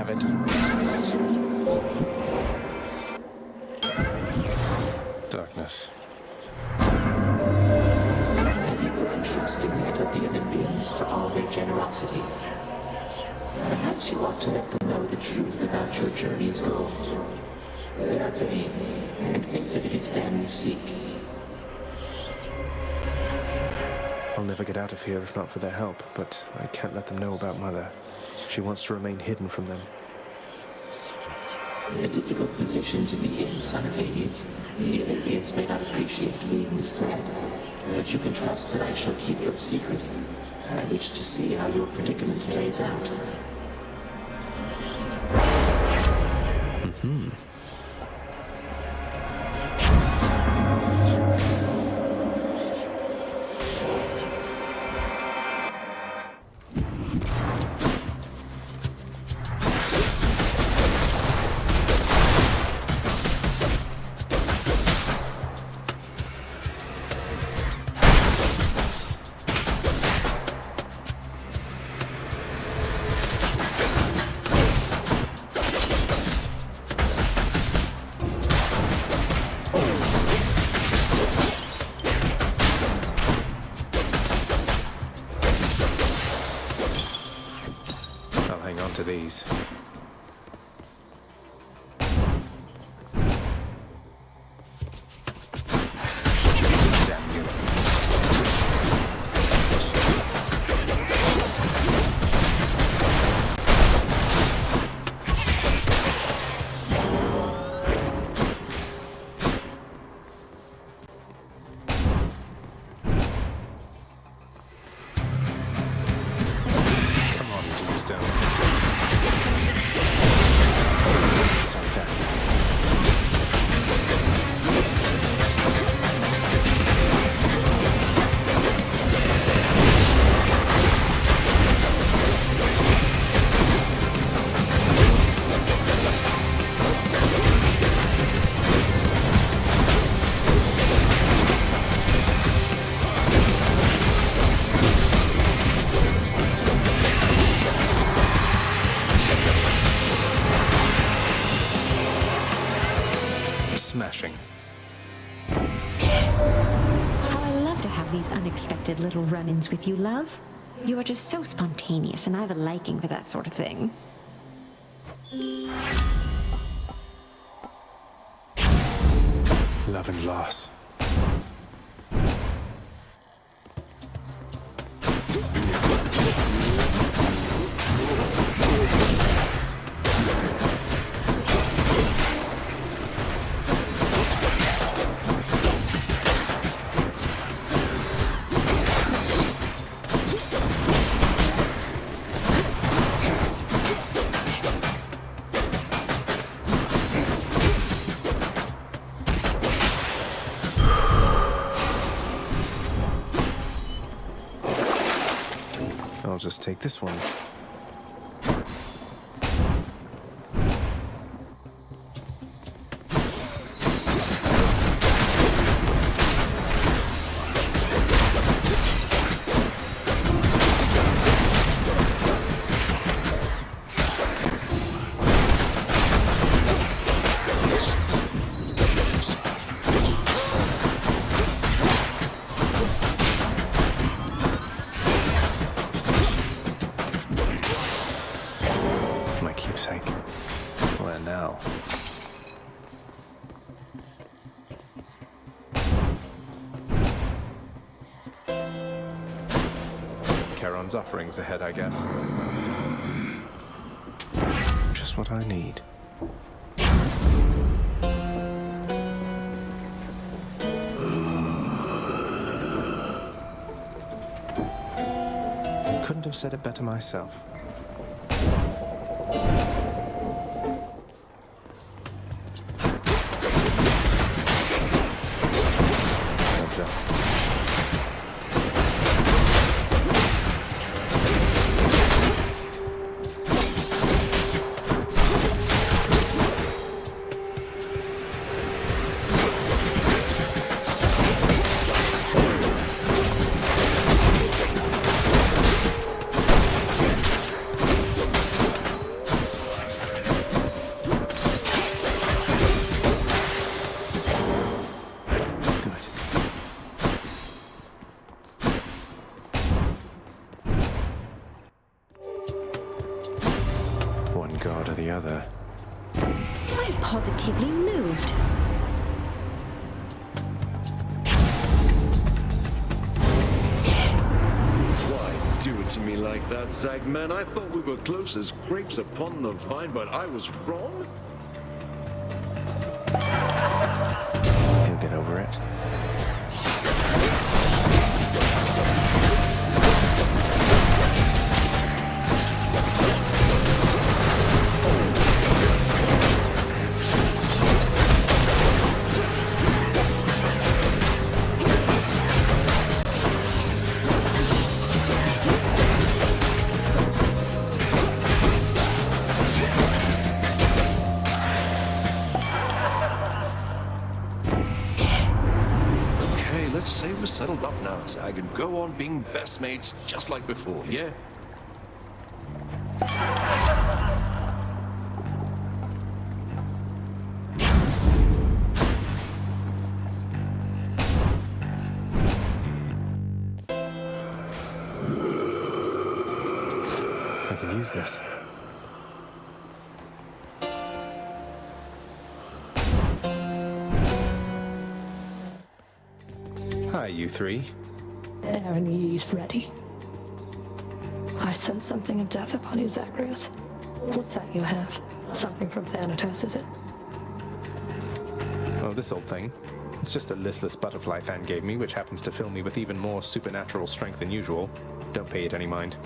have it. Darkness. Have you grown trusting yet of the Olympians for all their generosity? Perhaps you ought to let them know the truth about your journey's goal. They are vain, and think that it is them you seek. I'll never get out of here if not for their help, but I can't let them know about Mother. She wants to remain hidden from them. A difficult position to be in, son of Hades. The Olympians may not appreciate being misled, but you can trust that I shall keep your secret. I wish to see how your predicament plays out. To these. Damn you. Come on, Tombstone. Smashing. How I love to have these unexpected little run-ins with you, love. You are just so spontaneous, and I have a liking for that sort of thing. Love and loss. I'll just take this one. Keepsake. Where now? Charon's offerings ahead, I guess. Just what I need. Couldn't have said it better myself. god or the other. I'm positively moved. Why do it to me like that, Zagman? I thought we were close as grapes upon the vine, but I was wrong? He'll get over it. Let's say we're settled up now, Zag, and go on being best mates just like before, yeah? I can use this. Hi, you three. Aaron, he's ready. I sense something of death upon you, Zacharias. What's that you have? Something from Thanatos, is it? Oh, this old thing. It's just a listless butterfly fan gave me, which happens to fill me with even more supernatural strength than usual. Don't pay it any mind.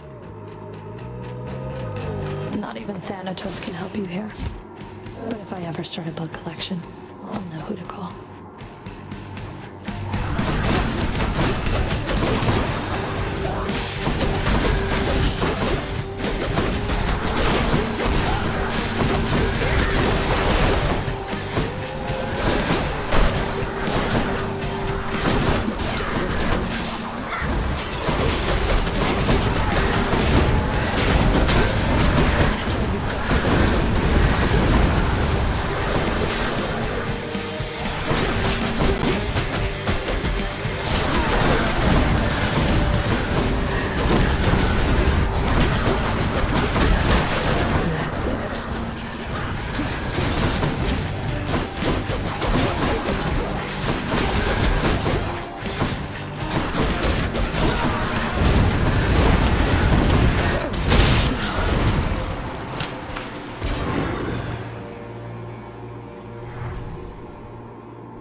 Not even Thanatos can help you here. But if I ever start a blood collection, I'll know who to call.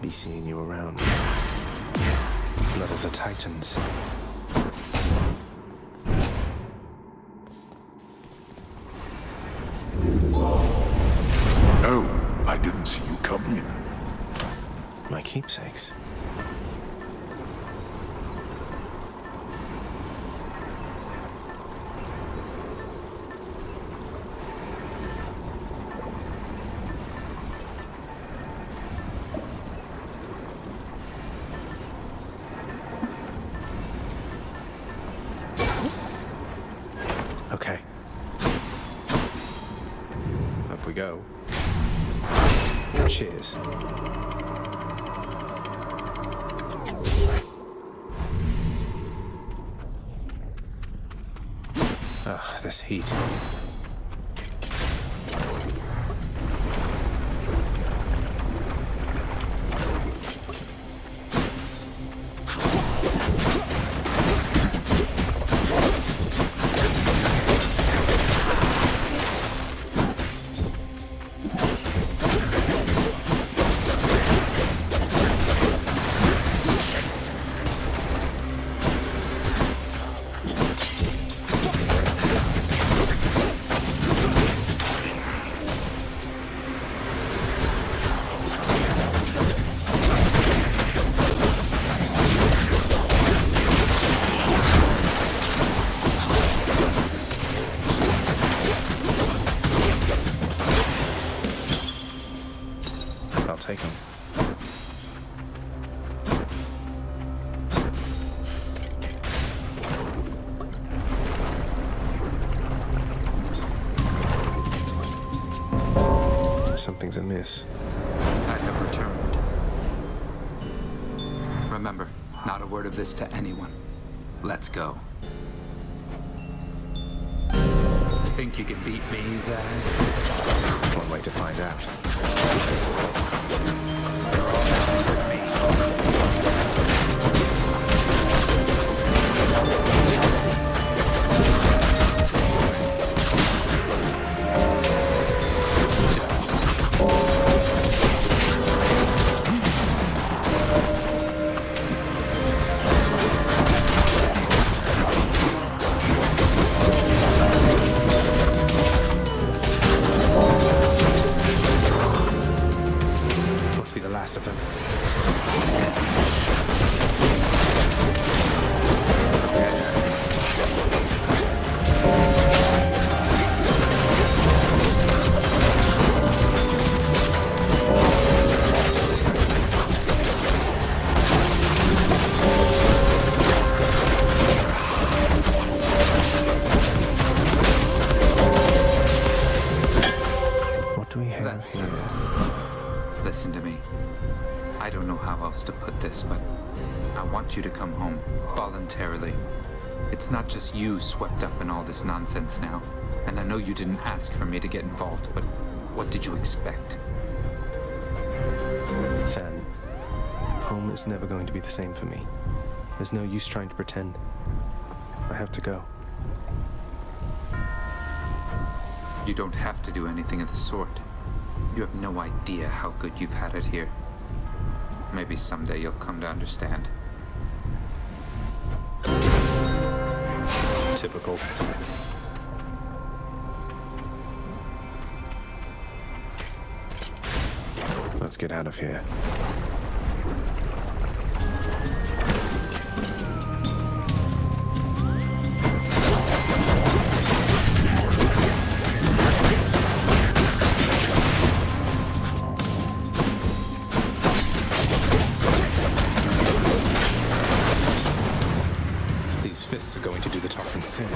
Be seeing you around. Blood of the Titans. Oh, I didn't see you come in. My keepsakes. Okay. Up we go. Cheers. Ugh, this heat. I'll take him. Something's amiss. I have returned. Remember, not a word of this to anyone. Let's go. Think you can beat me, Zag? One way to find out. Must be the last of them. What do we have That's here? Listen to me. I don't know how else to put this, but I want you to come home voluntarily. It's not just you swept up in all this nonsense now. And I know you didn't ask for me to get involved, but what did you expect? Fan, home is never going to be the same for me. There's no use trying to pretend. I have to go. You don't have to do anything of the sort. You have no idea how good you've had it here. Maybe someday you'll come to understand. Typical. Let's get out of here. These fists are going to do the talking soon.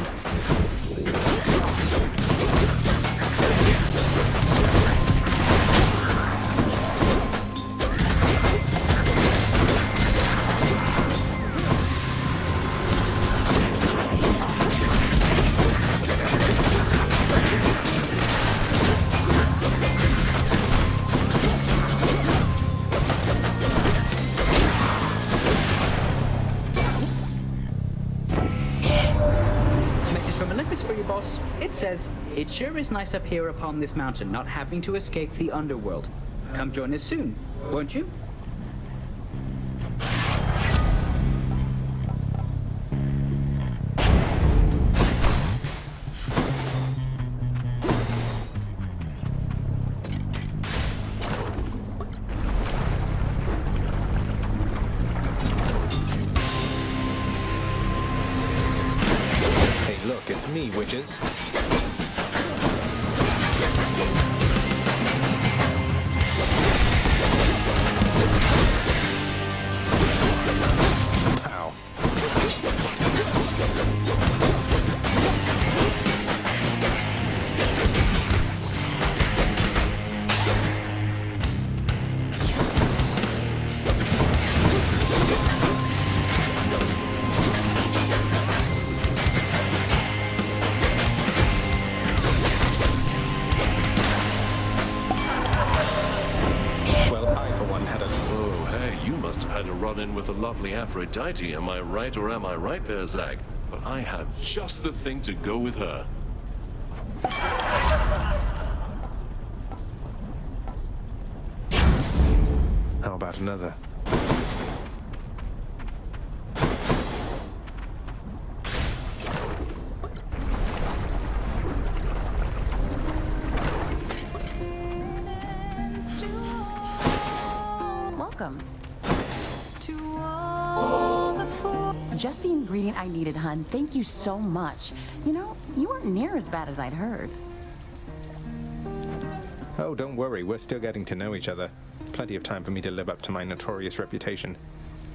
For your boss. It says, "It sure is nice up here upon this mountain, not having to escape the underworld. Come join us soon, won't you?" Look, it's me, witches. Pow. Had a run-in with the lovely Aphrodite, am I right or am I right there, Zag? But I have just the thing to go with her. How about another? Welcome. Just the ingredient I needed, hun. Thank you so much. You know, you weren't near as bad as I'd heard. Oh, don't worry. We're still getting to know each other. Plenty of time for me to live up to my notorious reputation.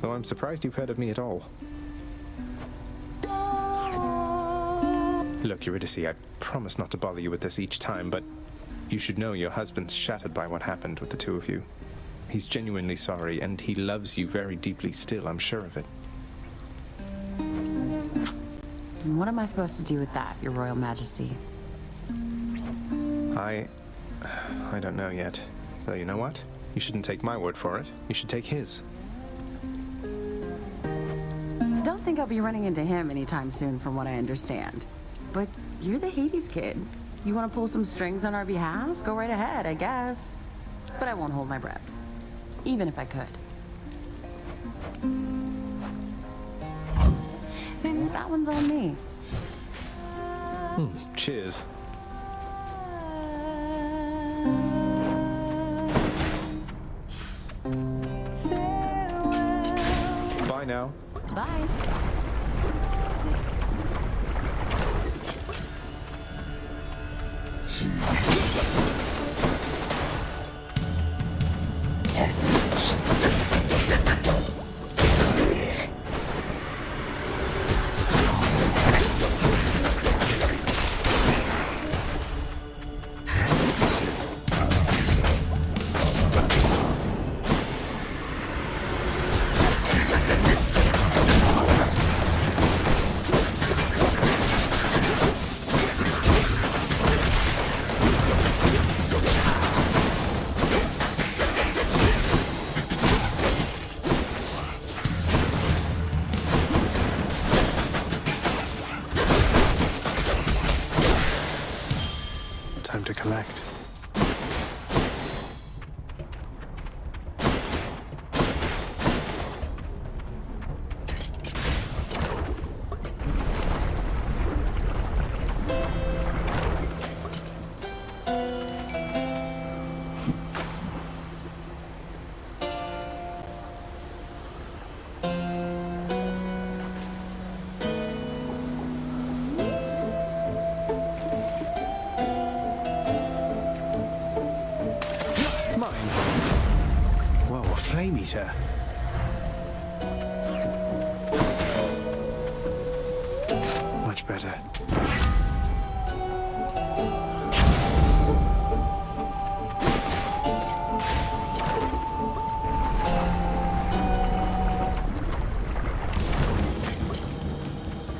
Though I'm surprised you've heard of me at all. Look, Eurydice, I promise not to bother you with this each time, but you should know your husband's shattered by what happened with the two of you. He's genuinely sorry, and he loves you very deeply still, I'm sure of it. And what am I supposed to do with that, Your Royal Majesty? I don't know yet. Though you know what? You shouldn't take my word for it. You should take his. Don't think I'll be running into him anytime soon, from what I understand. But you're the Hades kid. You want to pull some strings on our behalf? Go right ahead, I guess. But I won't hold my breath. Even if I could. That one's on me. Cheers. Bye now. Bye. Time to collect. Flame eater. Much better.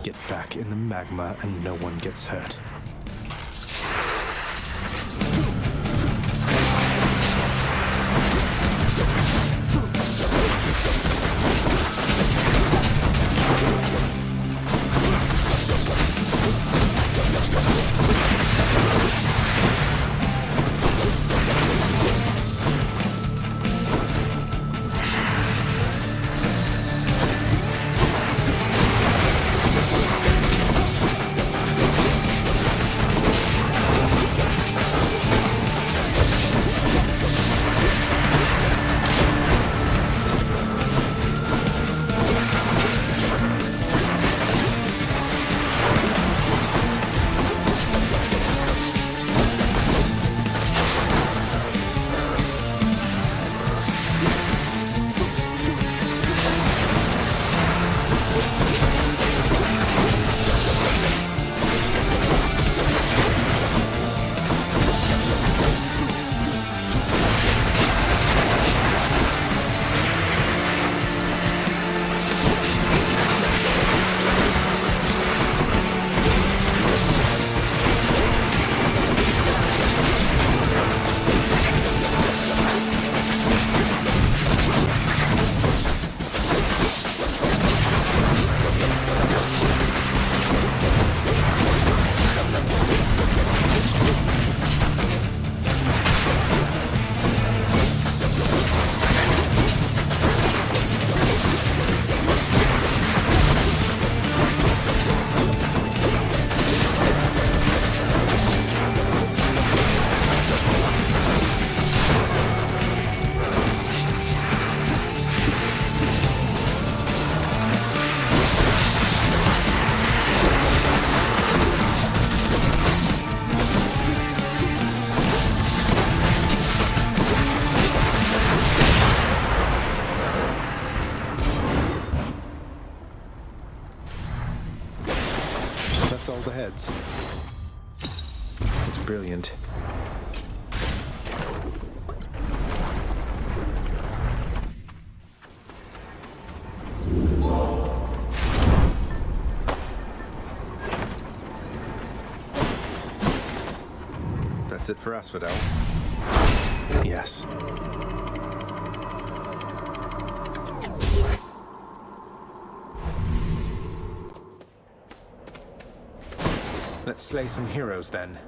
Get back in the magma and no one gets hurt. That's all the heads. It's brilliant. That's it for us, Fidel. Yes. Let's slay some heroes, then.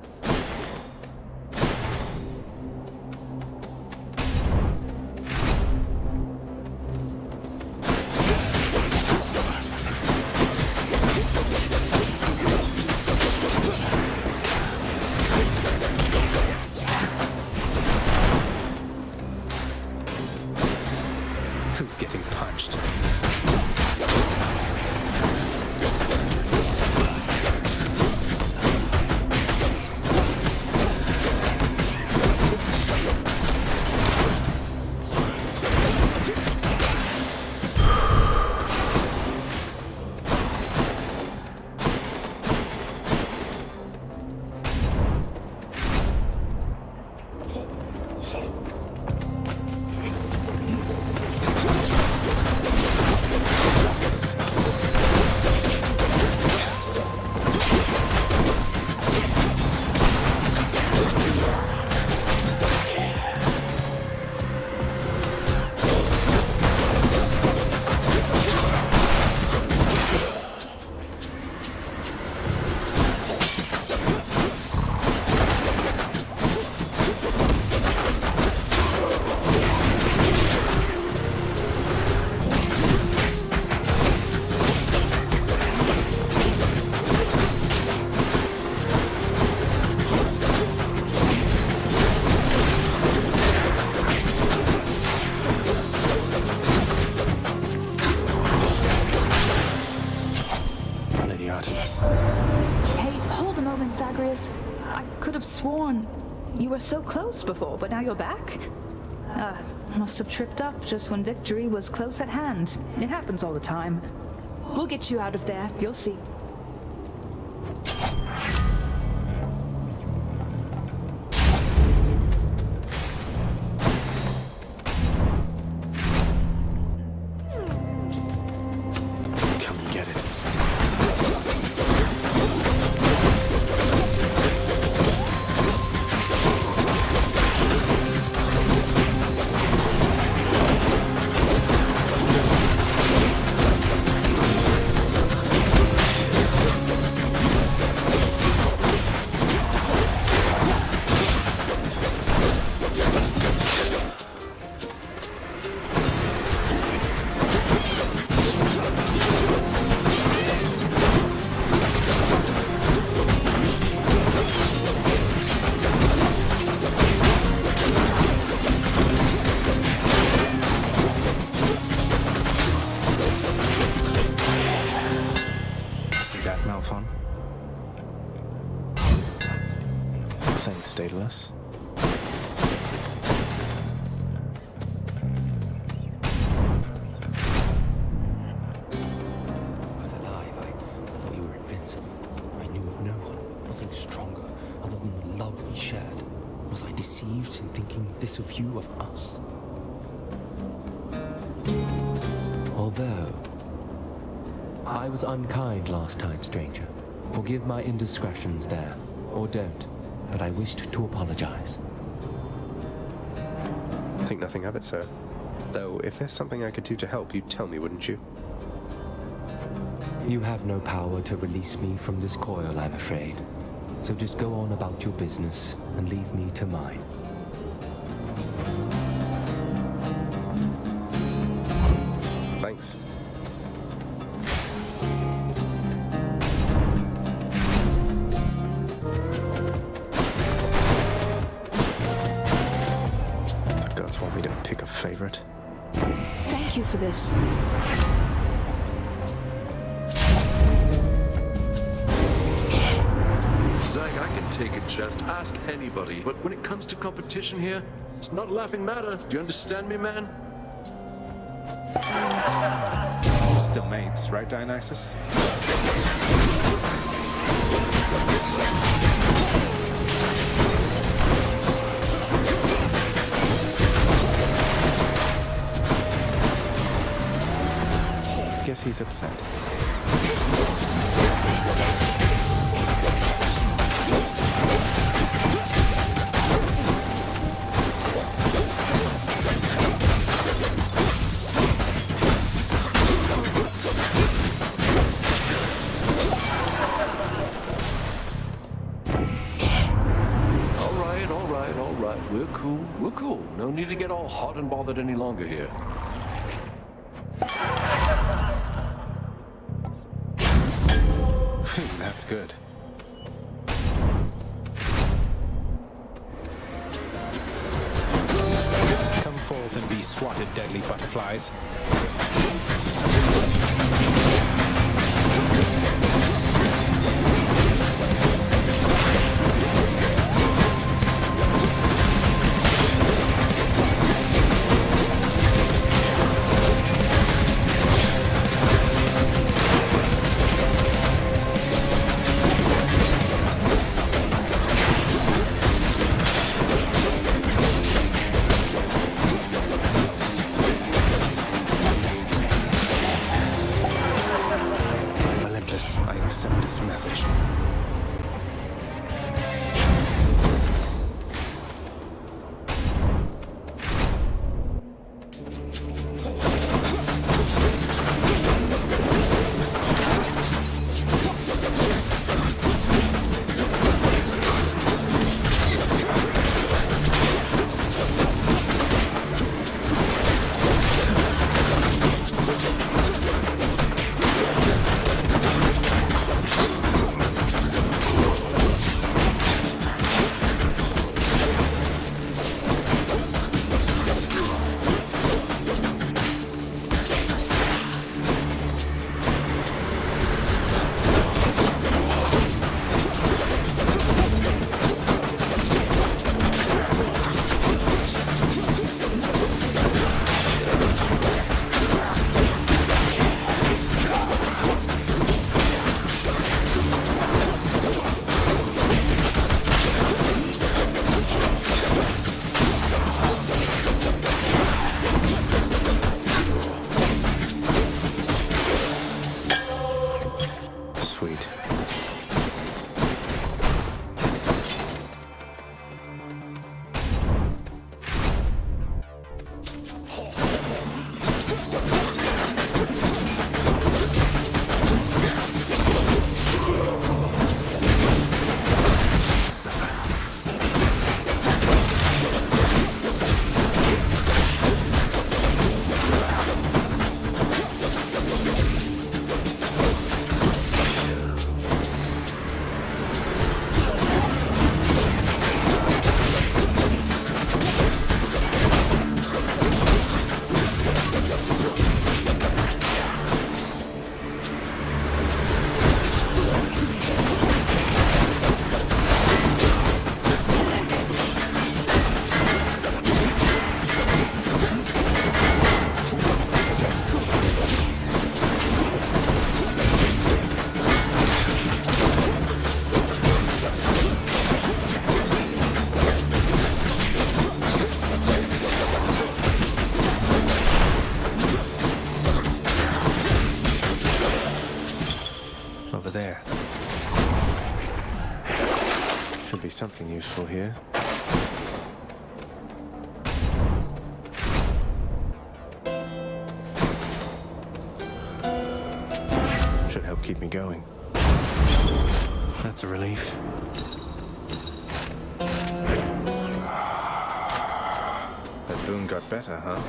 Who's getting punched? Hey, hold a moment, Zagreus. I could have sworn you were so close before, but now you're back? Must have tripped up just when victory was close at hand. It happens all the time. We'll get you out of there, you'll see. Thanks, Daedalus. Alive, I thought you were invincible. I knew of no one, nothing stronger, other than the love we shared. Was I deceived in thinking this of you, of us? Although I was unkind last time, stranger. Forgive my indiscretions there, or don't, but I wished to apologize. Think nothing of it, sir. Though, if there's something I could do to help, you'd tell me, wouldn't you? You have no power to release me from this coil, I'm afraid. So just go on about your business and leave me to mine. Thanks. The gods want me to pick a favorite. Thank you for this. Zag, I can take a jest, ask anybody, but when it comes to competition here, it's not a laughing matter. Do you understand me, man? Still mates, right, Dionysus? Guess he's upset. right. We're cool. We're cool. No need to get all hot and bothered any longer here. That's good. Come forth and be swatted, deadly butterflies. I accept this message. Sweet. Over there. Should be something useful here. Should help keep me going. That's a relief. That boon got better, huh?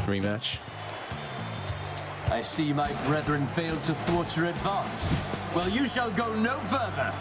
Rematch? I see my brethren failed to thwart your advance. Well, you shall go no further.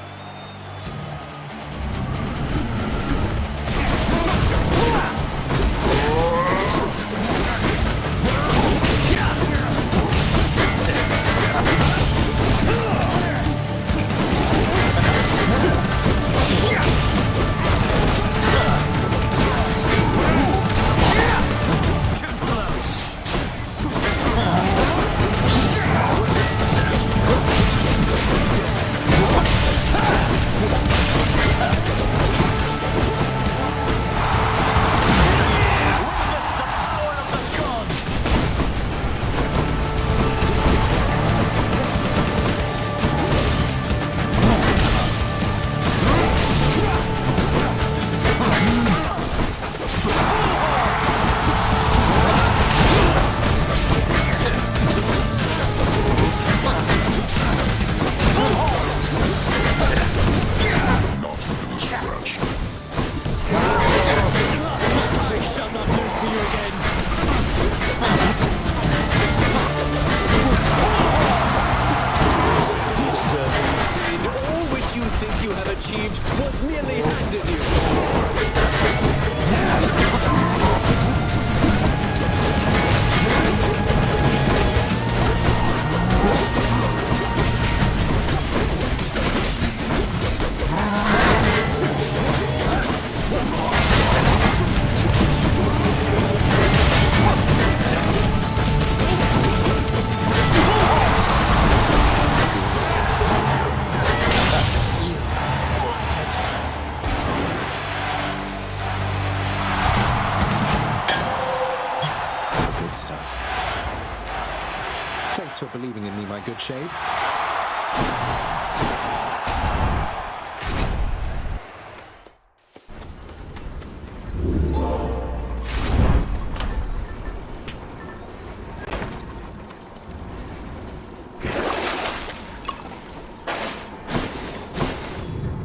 Thanks for believing in me, my good shade.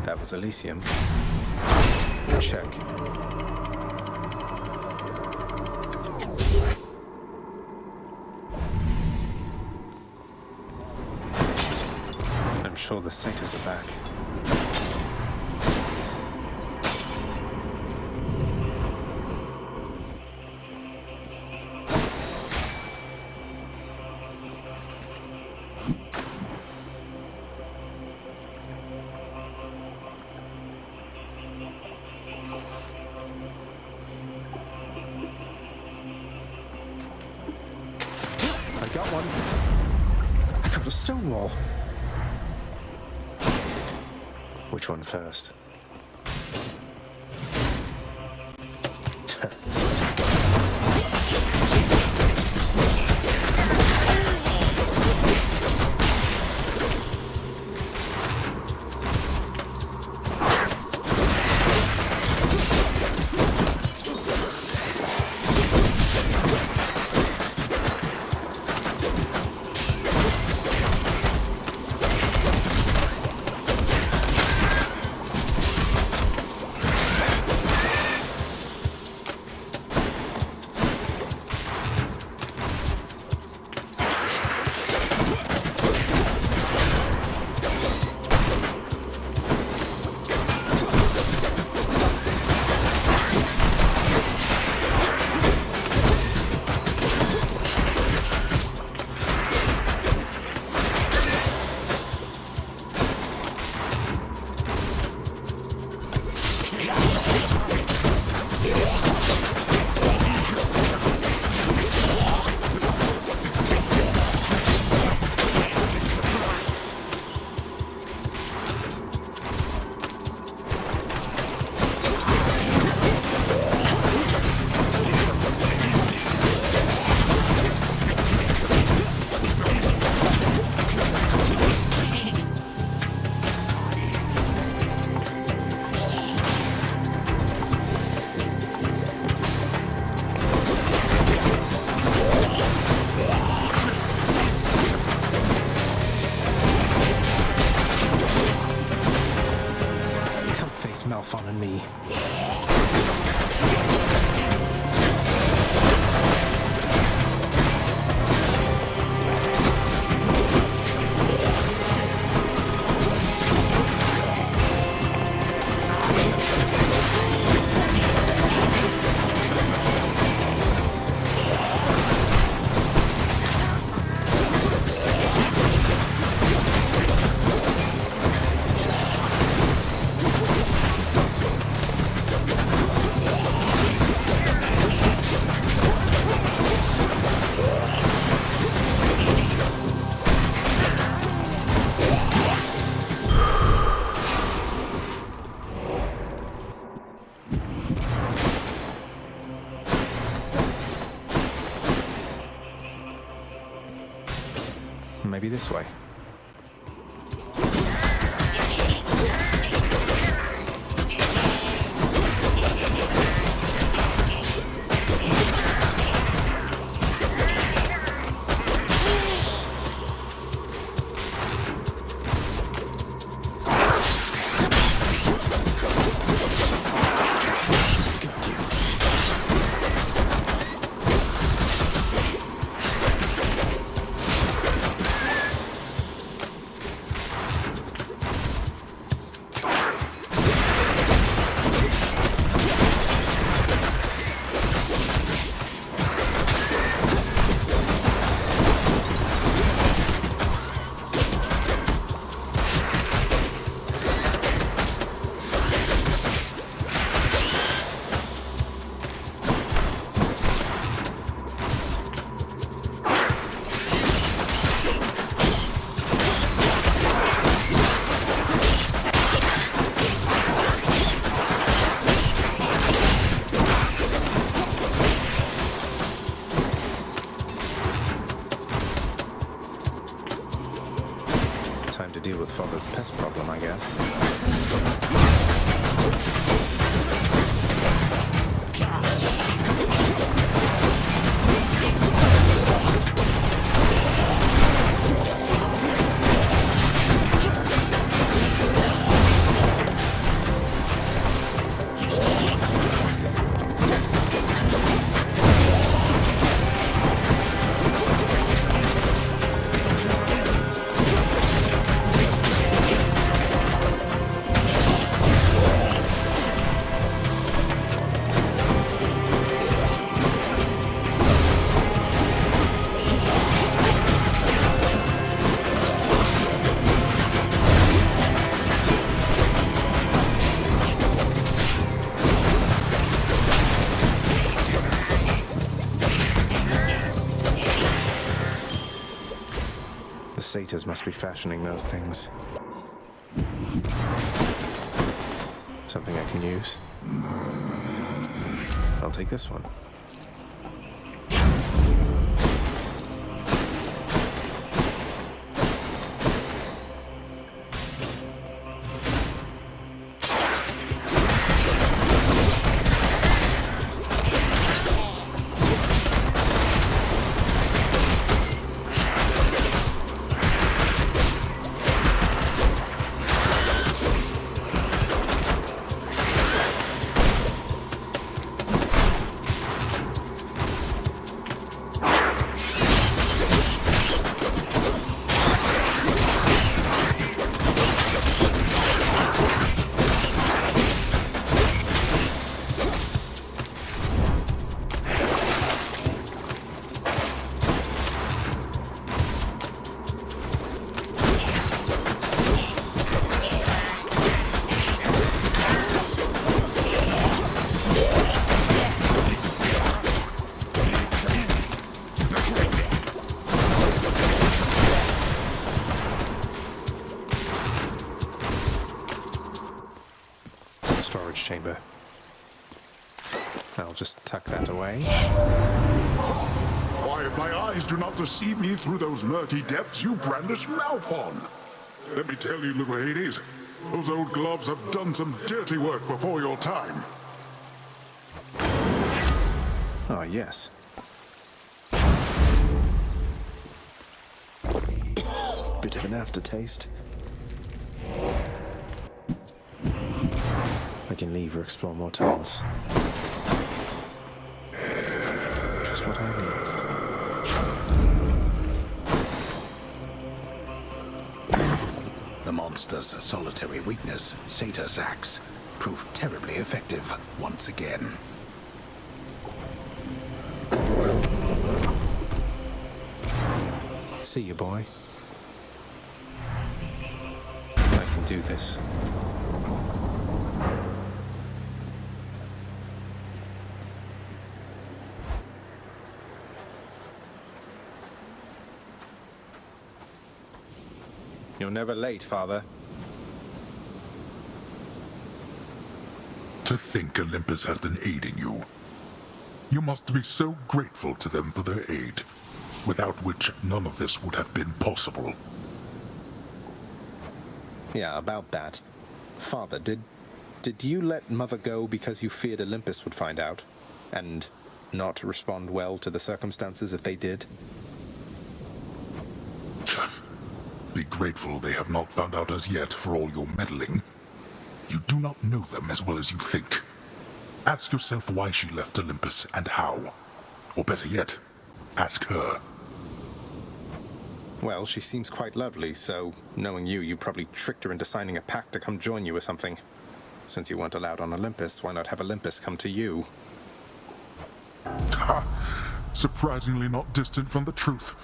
That was Elysium. Check. I'm sure the satyrs are back. I got one. I got a stone wall. Which one first? Malphon and me. Maybe this way. Time to deal with Father's pest problem, I guess. Satyrs must be fashioning those things. Something I can use. I'll take this one. Storage chamber. I'll just tuck that away. Why, if my eyes do not deceive me through those murky depths, you brandish Malphon. Let me tell you, little Hades, those old gloves have done some dirty work before your time. Oh, yes. Bit of an aftertaste. I can leave or explore more tunnels. Just what I need. The monster's solitary weakness, satyr sacs, proved terribly effective once again. See you, boy. I can do this. You're never late, Father. To think Olympus has been aiding you. You must be so grateful to them for their aid, without which none of this would have been possible. Yeah, about that. Father, did you let Mother go because you feared Olympus would find out? And not respond well to the circumstances if they did? Be grateful they have not found out as yet for all your meddling. You do not know them as well as you think. Ask yourself why she left Olympus and how. Or better yet, ask her. Well, she seems quite lovely, so knowing you probably tricked her into signing a pact to come join you or something. Since you weren't allowed on Olympus, why not have Olympus come to you? Ha! Surprisingly not distant from the truth.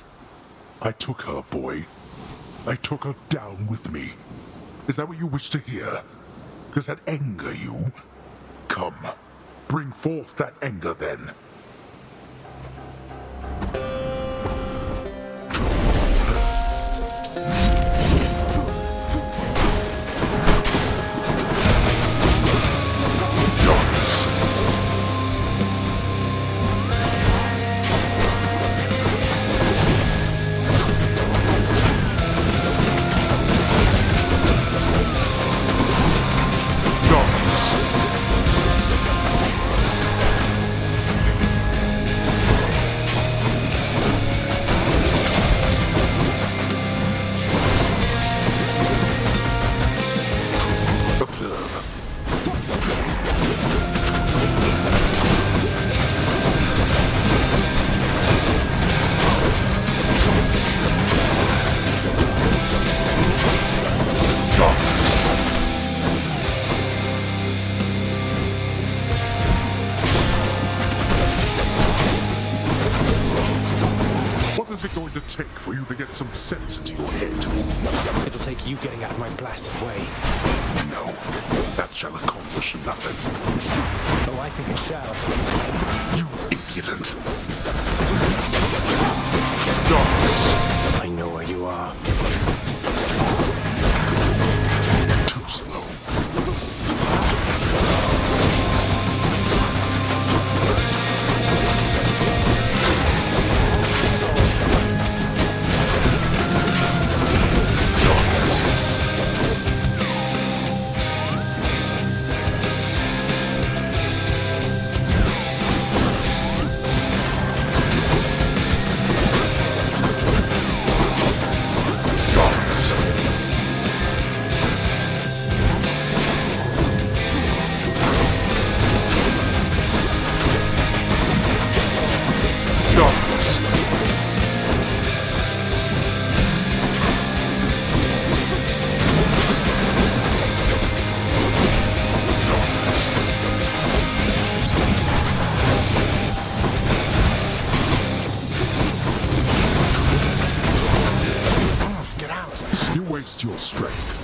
I took her, boy. I took her down with me. Is that what you wish to hear? Does that anger you? Come, bring forth that anger then. sense into your head. It'll take you getting out of my blasted way. No, that shall accomplish nothing. Oh, I think it shall. You impudent. Darkness. I know where you are. Too slow. You waste your strength.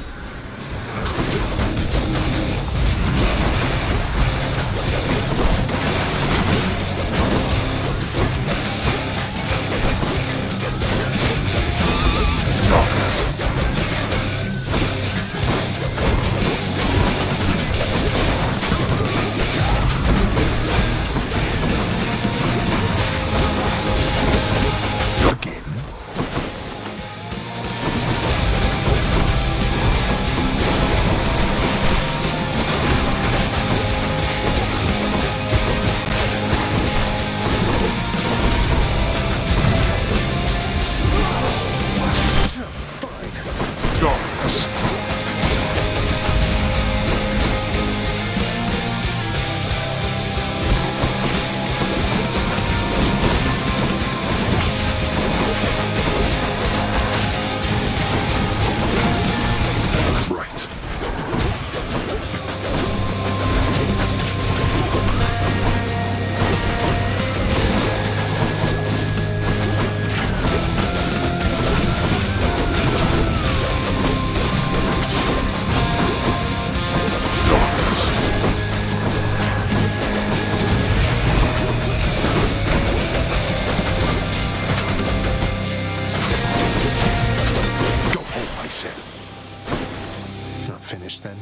Then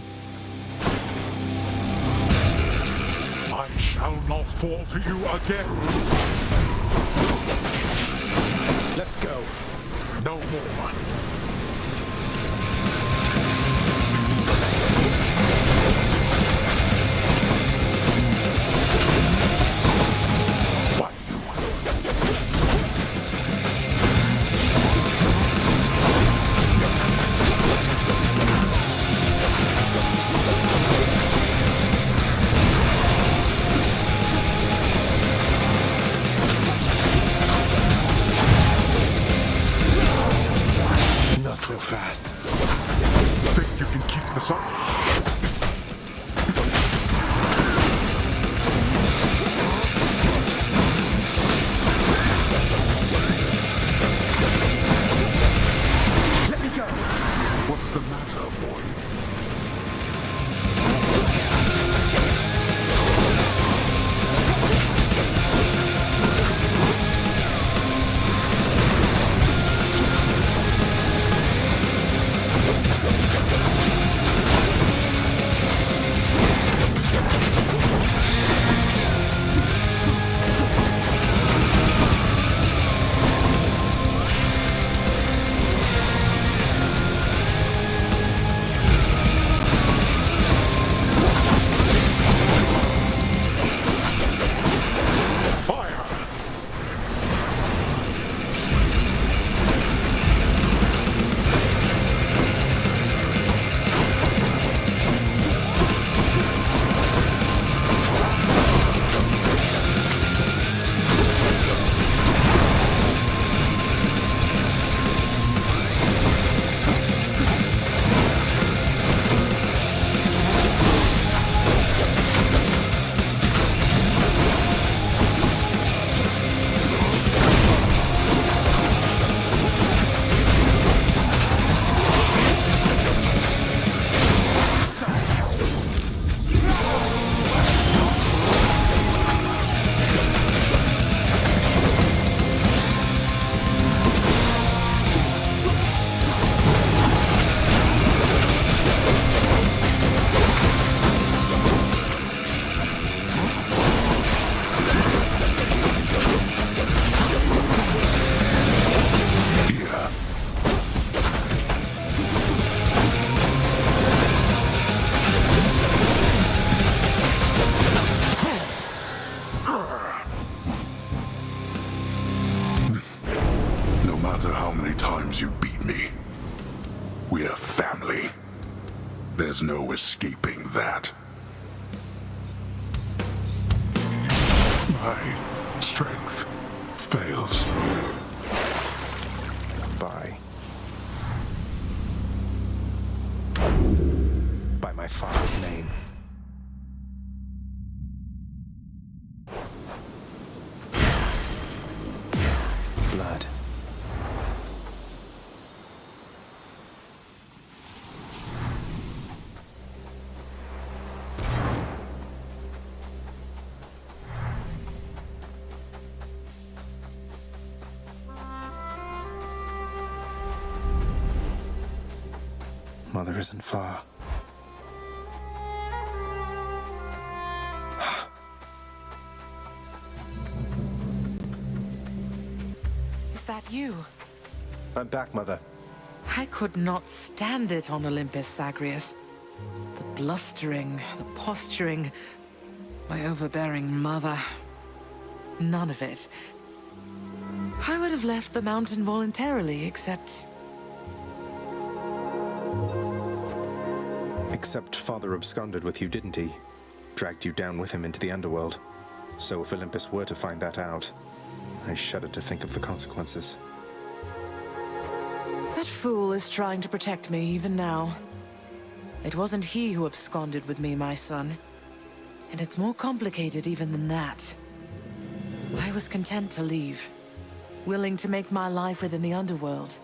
I shall not fall to you again. Let's go. No more. beat me. We're family. There's no escaping that. My strength fails. By my father's name. Blood. Mother isn't far. Is that you? I'm back, Mother. I could not stand it on Olympus, Zagreus. The blustering, the posturing, my overbearing mother. None of it. I would have left the mountain voluntarily, except Father absconded with you, didn't he? Dragged you down with him into the underworld. So if Olympus were to find that out, I shudder to think of the consequences. that fool is trying to protect me even now. It wasn't he who absconded with me, my son. And it's more complicated even than that. I was content to leave, willing to make my life within the underworld,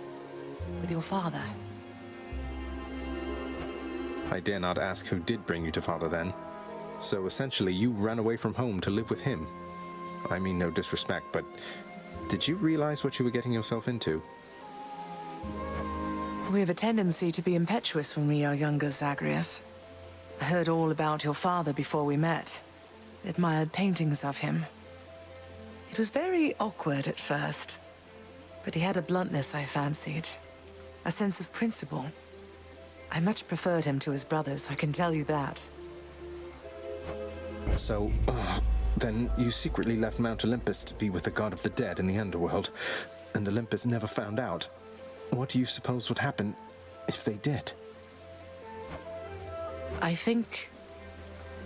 with your father. I dare not ask who did bring you to Father then. So essentially, you ran away from home to live with him. I mean no disrespect, but did you realize what you were getting yourself into? We have a tendency to be impetuous when we are younger, Zagreus. I heard all about your father before we met. Admired paintings of him. It was very awkward at first, but he had a bluntness I fancied. A sense of principle. I much preferred him to his brothers, I can tell you that. So, then you secretly left Mount Olympus to be with the god of the dead in the underworld, and Olympus never found out. What do you suppose would happen if they did? I think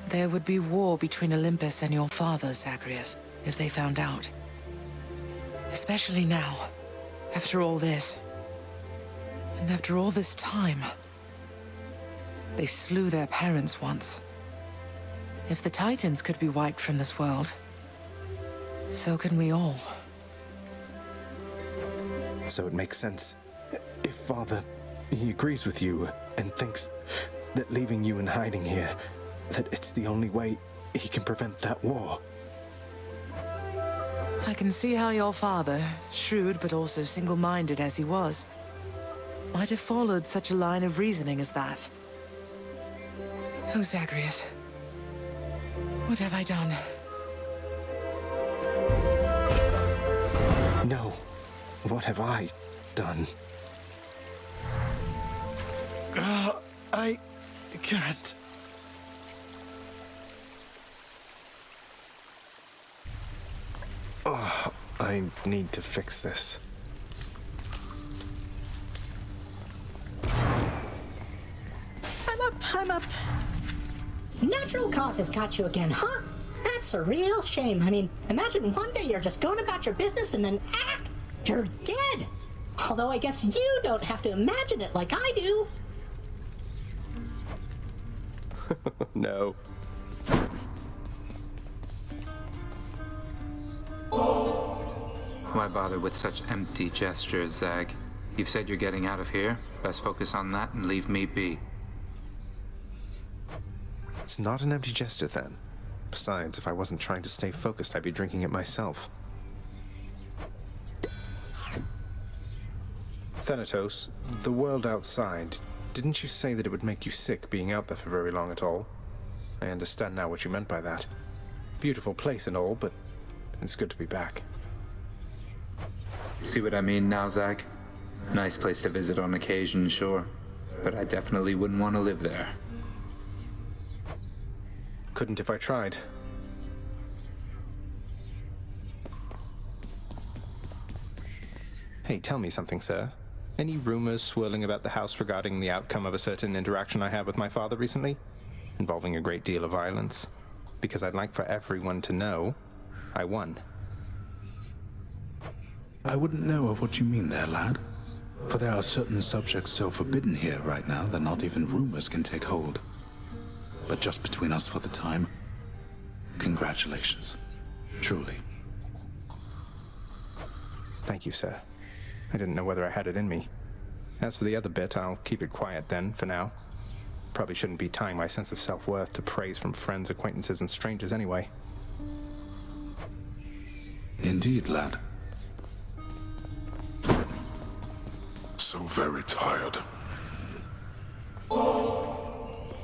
there would be war between Olympus and your father, Zagreus, if they found out. Especially now, after all this. And after all this time. They slew their parents once. If the Titans could be wiped from this world, so can we all. So it makes sense. If Father, he agrees with you and thinks that leaving you in hiding here, that it's the only way he can prevent that war. I can see how your father, shrewd but also single-minded as he was, might have followed such a line of reasoning as that. Oh, Zagreus. What have I done? No. What have I done? I can't. Oh, I need to fix this. I'm up. Natural causes got you again, huh? That's a real shame. I mean, imagine one day you're just going about your business and then, you're dead. Although I guess you don't have to imagine it like I do. No. Why bother with such empty gestures, Zag? You've said you're getting out of here. Best focus on that and leave me be. It's not an empty gesture, then. Besides, if I wasn't trying to stay focused, I'd be drinking it myself. Thanatos, the world outside, didn't you say that it would make you sick being out there for very long at all? I understand now what you meant by that. Beautiful place and all, but it's good to be back. See what I mean now, Zag? Nice place to visit on occasion, sure. But I definitely wouldn't want to live there. Couldn't if I tried. Hey, tell me something, sir. Any rumors swirling about the house regarding the outcome of a certain interaction I had with my father recently? Involving a great deal of violence. Because I'd like for everyone to know I won. I wouldn't know of what you mean there, lad. For there are certain subjects so forbidden here right now that not even rumors can take hold. But just between us for the time, congratulations. Truly. Thank you, sir. I didn't know whether I had it in me. As for the other bit, I'll keep it quiet then, for now. Probably shouldn't be tying my sense of self-worth to praise from friends, acquaintances, and strangers anyway. Indeed, lad. So very tired.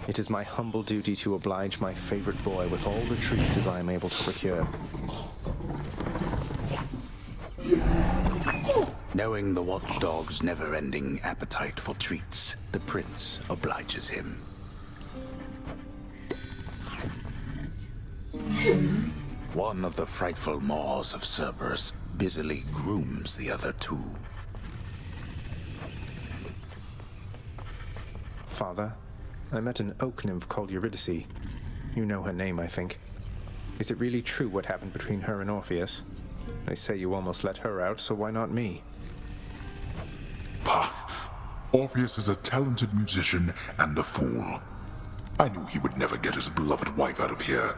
It is my humble duty to oblige my favorite boy with all the treats as I am able to procure. Knowing the watchdog's never-ending appetite for treats, the prince obliges him. One of the frightful maws of Cerberus busily grooms the other two. Father, I met an oak nymph called Eurydice. You know her name, I think. Is it really true what happened between her and Orpheus? They say you almost let her out, so why not me? Pah! Orpheus is a talented musician and a fool. I knew he would never get his beloved wife out of here.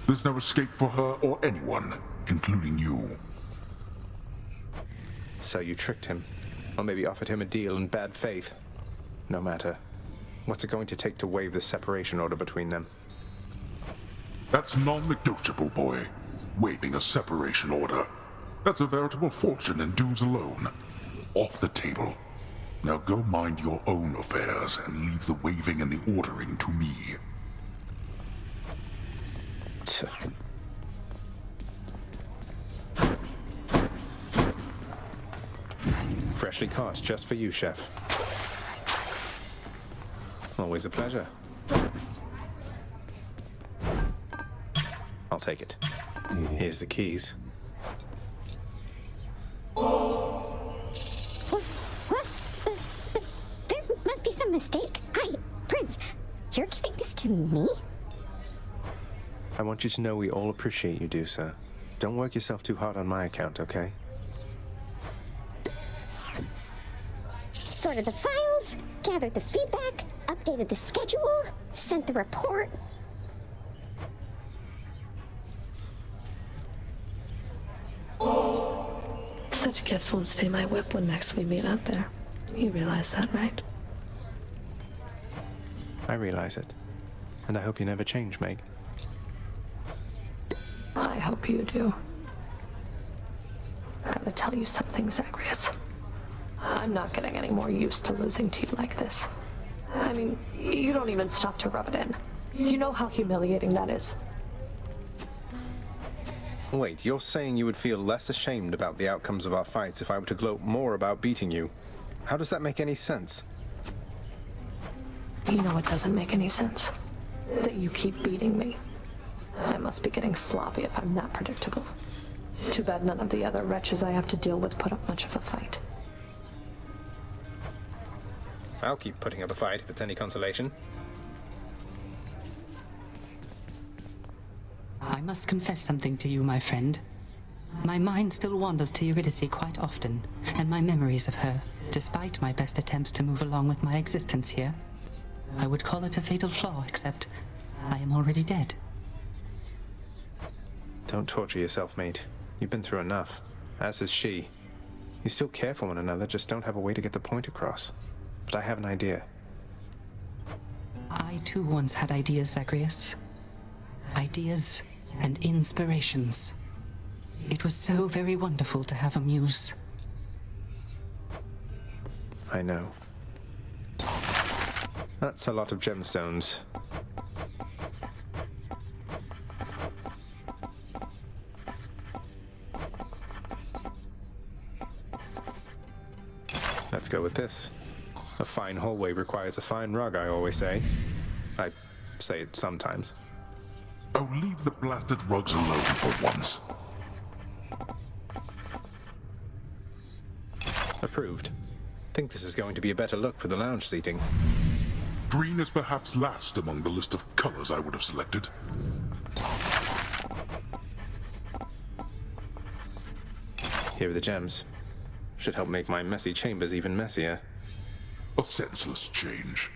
There's no escape for her or anyone, including you. So you tricked him, or maybe offered him a deal in bad faith. No matter. What's it going to take to waive the separation order between them? That's non-negotiable, boy. Waiving a separation order. That's a veritable fortune in dues alone. Off the table. Now go mind your own affairs and leave the waiving and the ordering to me. Freshly caught, just for you, Chef. Always a pleasure. I'll take it. Here's the keys. There must be some mistake. Prince, you're giving this to me? I want you to know we all appreciate you do, sir. Don't work yourself too hard on my account, okay? Sorted the files, gathered the feedback, updated the schedule, sent the report. Such gifts won't stay my whip when next we meet out there. You realize that, right? I realize it. And I hope you never change, Meg. I hope you do. I gotta tell you something, Zagreus. I'm not getting any more used to losing to you like this. I mean, you don't even stop to rub it in. You know how humiliating that is. Wait, you're saying you would feel less ashamed about the outcomes of our fights if I were to gloat more about beating you? How does that make any sense? You know it doesn't make any sense. That you keep beating me. I must be getting sloppy if I'm that predictable. Too bad none of the other wretches I have to deal with put up much of a fight. I'll keep putting up a fight if it's any consolation. I must confess something to you, my friend. My mind still wanders to Eurydice quite often, and my memories of her, despite my best attempts to move along with my existence here. I would call it a fatal flaw, except I am already dead. Don't torture yourself, mate. You've been through enough. As has she. You still care for one another, just don't have a way to get the point across. But I have an idea. I too once had ideas, Zagreus. Ideas and inspirations. It was so very wonderful to have a muse. I know. That's a lot of gemstones. Let's go with this. A fine hallway requires a fine rug, I always say. I say it sometimes. Oh, leave the blasted rugs alone for once. Approved. think this is going to be a better look for the lounge seating. Green is perhaps last among the list of colors I would have selected. Here are the gems. Should help make my messy chambers even messier. A senseless change.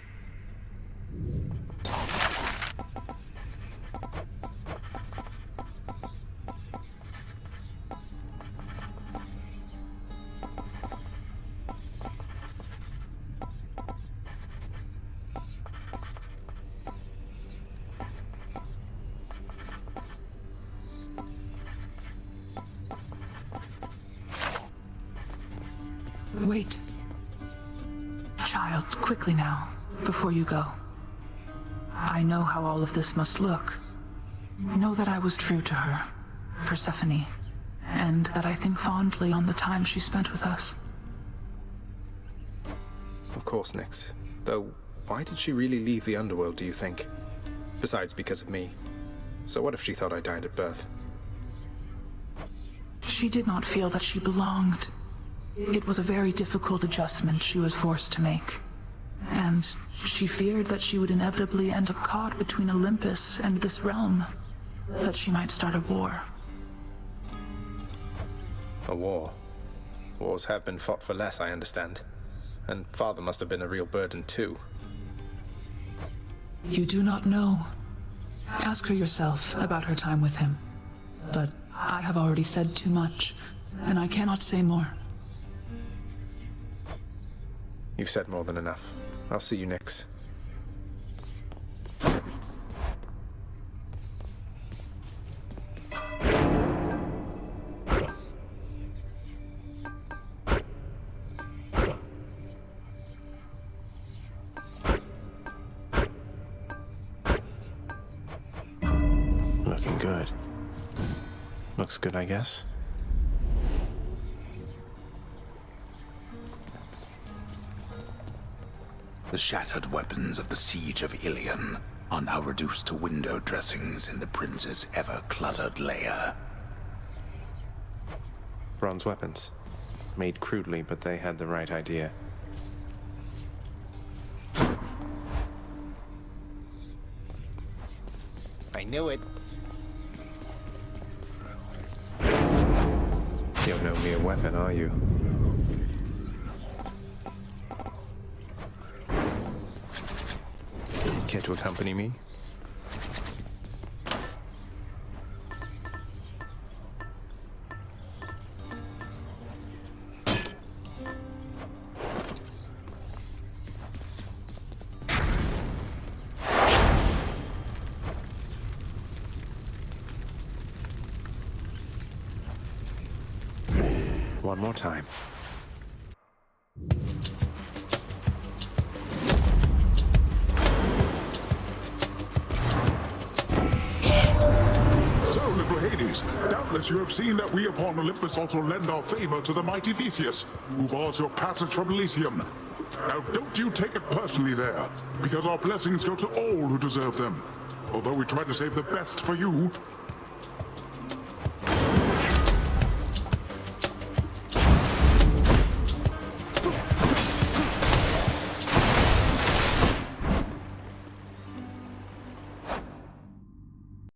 Wait. Child, quickly now, before you go. I know how all of this must look. Know that I was true to her, Persephone, and that I think fondly on the time she spent with us. Of course, Nyx. Though, why did she really leave the underworld, do you think? Besides, because of me. So what if she thought I died at birth? She did not feel that she belonged. It was a very difficult adjustment she was forced to make. And she feared that she would inevitably end up caught between Olympus and this realm. That she might start a war. A war? Wars have been fought for less, I understand. And father must have been a real burden too. You do not know. Ask her yourself about her time with him. But I have already said too much, and I cannot say more. You've said more than enough. I'll see you, Nyx. Looking good. Looks good, I guess. The shattered weapons of the siege of Ilion are now reduced to window dressings in the prince's ever-cluttered lair. Bronze weapons. Made crudely, but they had the right idea. I knew it. You're no mere weapon, are you? Care to accompany me? One more time. Doubtless you have seen that we upon Olympus also lend our favor to the mighty Theseus, who bars your passage from Elysium. Now don't you take it personally there, because our blessings go to all who deserve them. Although we try to save the best for you,